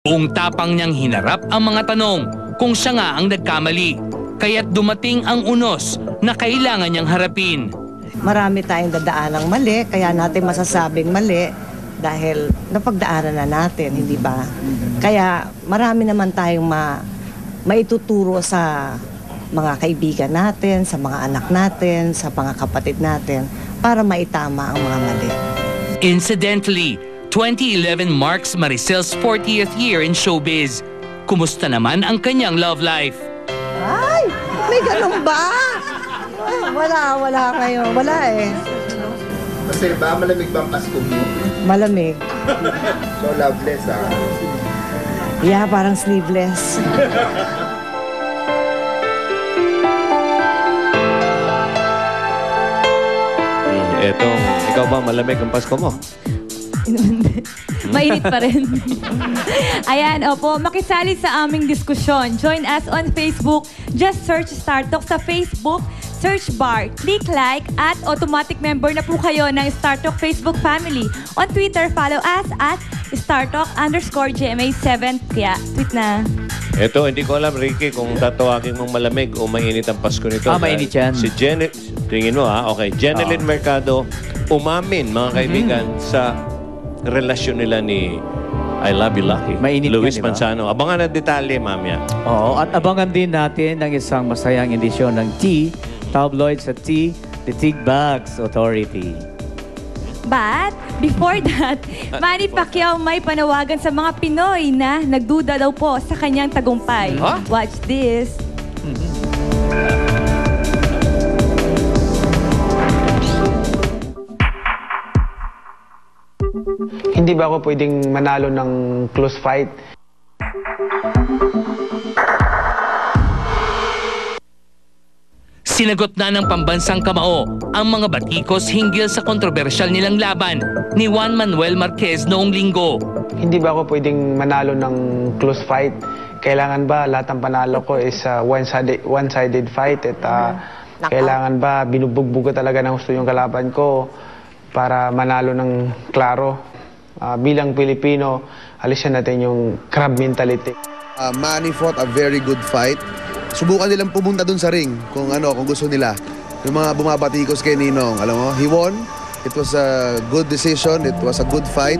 Buong tapang niyang hinarap ang mga tanong kung siya nga ang nagkamali. Kaya't dumating ang unos na kailangan niyang harapin. Marami tayong dadaanang mali, kaya natin masasabing mali dahil napagdaanan na natin, hindi ba? Kaya marami naman tayong maituturo sa mga kaibigan natin, sa mga anak natin, sa mga kapatid natin para maitama ang mga mali. Incidentally, 2011 marks Maricel's 40th year in showbiz. Kumusta naman ang kanyang love life? Ay! May ganun ba? Ay, wala kayo. Wala eh. Kasi ba, malamig ba ang Pasko mo? Malamig. So loveless Yeah, parang sleeveless. Eto, ikaw ba malamig ang Pasko mo? Mainit pa rin. Ayan, opo, makisali sa aming diskusyon. Join us on Facebook. Just search StarTalk sa Facebook search bar. Click like at automatic member na po kayo ng StarTalk Facebook family. On Twitter, follow us at StarTalk_GMA7. Kaya, tweet na. Eto, hindi ko alam, Ricky, kung tatawagin mong malamig o mainit ang Pasko nito. Mainit yan. Si tingin mo okay. Jeneline Mercado, umamin, mga kaibigan, sa relasyon nila ni I Love You Lucky. Mainit Luis yan, diba? Manzano. Abangan ang detalye, mamaya. Oo, at abangan din natin ng isang masayang edisyon ng T, tabloid sa T, The Tig Bags Authority. But, before that, Manny Pacquiao may panawagan sa mga Pinoy na nagduda daw po sa kanyang tagumpay. Huh? Watch this. Hindi ba ako pwedeng manalo ng close fight? Sinagot na ng pambansang kamao ang mga batikos hinggil sa kontrobersyal nilang laban ni Juan Manuel Marquez noong linggo. Hindi ba ako pwedeng manalo ng close fight? Kailangan ba lahat ng panalo ko is one-sided fight? At kailangan ba binubugbog ko talaga ng gusto yung kalaban ko para manalo ng klaro? Bilang Pilipino, alisin natin yung crab mentality. Manny fought a very good fight. Subukan nilang pumunta dun sa ring kung gusto nila. Yung mga bumabatikos kay Ninong, alam mo, he won. It was a good decision. It was a good fight.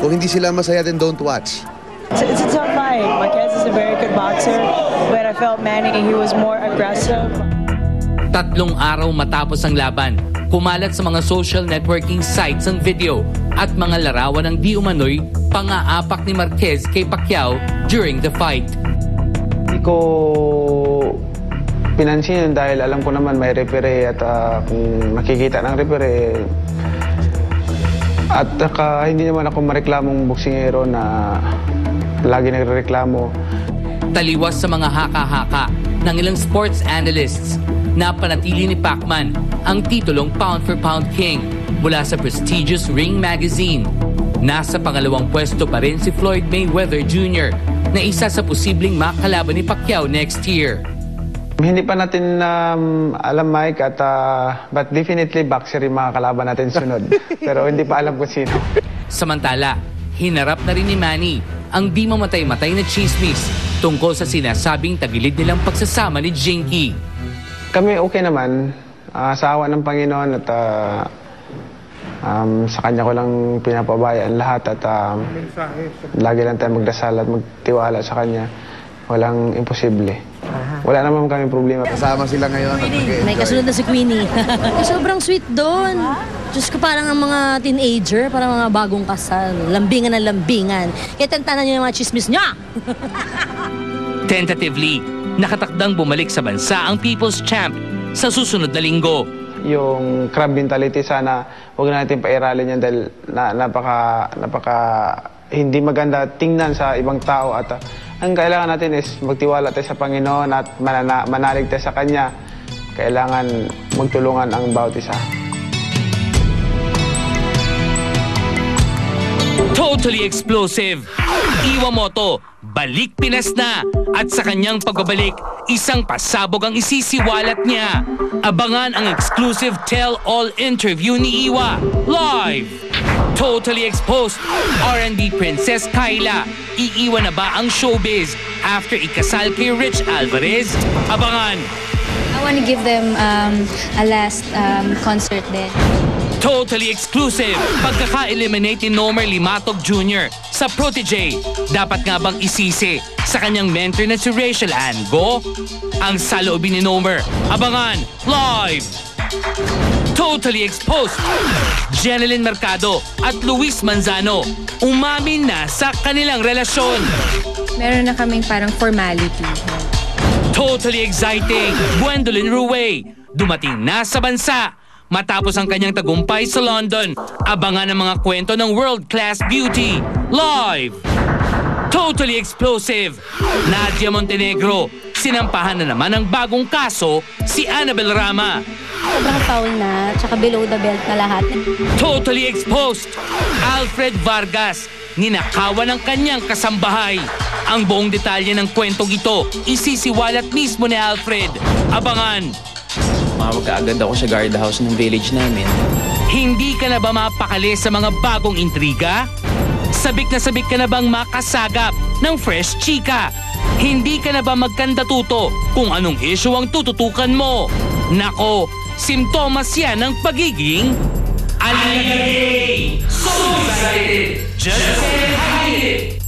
Kung hindi sila masaya, then don't watch. It's a tough fight. Marquez is a very good boxer, but I felt Manny, he was more aggressive. 3 araw matapos ang laban, kumalat sa mga social networking sites ang video at mga larawan ng di umano'y pang-aapak ni Marquez kay Pacquiao during the fight. Hindi ko pinansin dahil alam ko naman may referee at kung makikita ng referee at hindi naman ako mareklamong boksingero na lagi nagrereklamo. Taliwas sa mga haka-haka ng ilang sports analysts, napanatili ni Pacman ang titulong pound-for-pound king mula sa prestigious Ring Magazine. Nasa pangalawang pwesto pa rin si Floyd Mayweather Jr. na isa sa posibleng makalaban ni Pacquiao next year. Hindi pa natin alam, Mike, but definitely boxer yung mga kalaban natin sunod. Pero hindi pa alam kung sino. Samantala, hinarap na rin ni Manny ang di mamatay-matay na chismis tungkol sa sinasabing tagilid nilang pagsasama ni Jinky. Kami okay naman, sa awa ng Panginoon at sa Kanya ko lang pinapabayaan lahat at lagi lang tayo magdasal at magtiwala sa Kanya. Walang imposible. Wala naman kami problema. Kasama sila ngayon. May kasunod na si Queenie. Sobrang sweet doon. Diyos ko, parang ang mga teenager, parang mga bagong kasal. Lambingan na lambingan. Kaya tantanan niyo yung mga chismis niya. Tentatively, nakatakdang bumalik sa bansa ang People's Champ sa susunod na linggo. Yung crab mentality, sana huwag na natin pairalin yan dahil napaka hindi maganda tingnan sa ibang tao at ang kailangan natin is magtiwala tayo sa Panginoon at manalig tayo sa Kanya. Kailangan magtulungan ang bawat isa. Totally explosive! Iwamoto, balik Pinas na! At sa kanyang pagbabalik, isang pasabog ang isisiwalat niya. Abangan ang exclusive tell-all interview ni Iwa. Live! Totally Exposed, R&B Princess Kyla. Iiwan na ba ang showbiz after ikasal kay Rich Alvarez? Abangan! I want to give them a last concert din. Totally exclusive! Pagkaka-eliminate ni Nomer Limatog Jr. sa Protégé, dapat nga bang isisi sa kanyang mentor na si Rachel Ann Go? Ang saloobin ni Nomer, abangan live! Totally Exposed! Jeneline Mercado at Luis Manzano umamin na sa kanilang relasyon. Meron na kaming parang formality. Totally exciting! Gwendolyn Ruway dumating na sa bansa matapos ang kanyang tagumpay sa London. Abangan ang mga kwento ng world-class beauty. Live! Totally Explosive! Nadia Montenegro, sinampahan na naman ng bagong kaso si Annabel Rama. Sobrang foul na, tsaka below the belt na lahat. Totally Exposed! Alfred Vargas, ninakawan ng kanyang kasambahay. Ang buong detalye ng kwentong ito, isisiwalat mismo ni Alfred. Abangan! Tumawag kaagad ako sa guardhouse ng village namin. Hindi ka na ba mapakali sa mga bagong intriga? Sabik ka na bang makasagap ng fresh chika? Hindi ka na ba magkandatuto kung anong issue ang tututukan mo? Nako, simptomas yan ng pagiging aligay! So excited! Just can't hide it!